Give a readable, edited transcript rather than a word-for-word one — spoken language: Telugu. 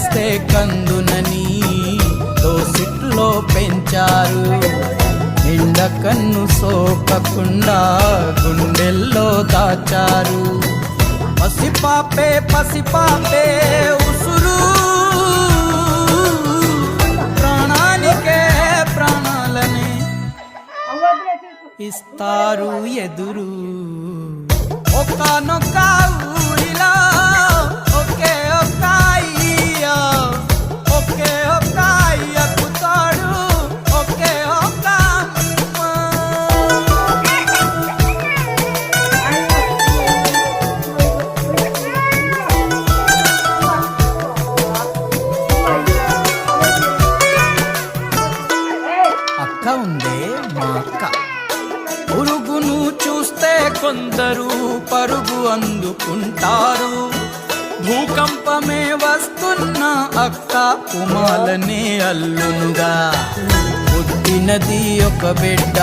వస్తే కందునని దోసిట్లో పెంచారు. ఎండ కన్ను సోకకుండా గుండెల్లో దాచారు. పసిపాపే పసిపాపే ఉసురు, ప్రాణానికే ప్రాణాలని ఇస్తారు ఎదురు. ఒక్కనొక్క ఊరిలో ఒకే ఒక్క అయ్య, ఒకే ఒక్క అయ్యకు తోడు ఒకే ఒక్క అమ్మ. అక్క ఉందే మా అక్క, పురుగును చూస్తే కొందరు పరుగు అందుకుంటారు. భూకంపమే వస్తున్న అక్క కుమాలనే అల్లునుగా. పుట్టినది ఒక బిడ్డ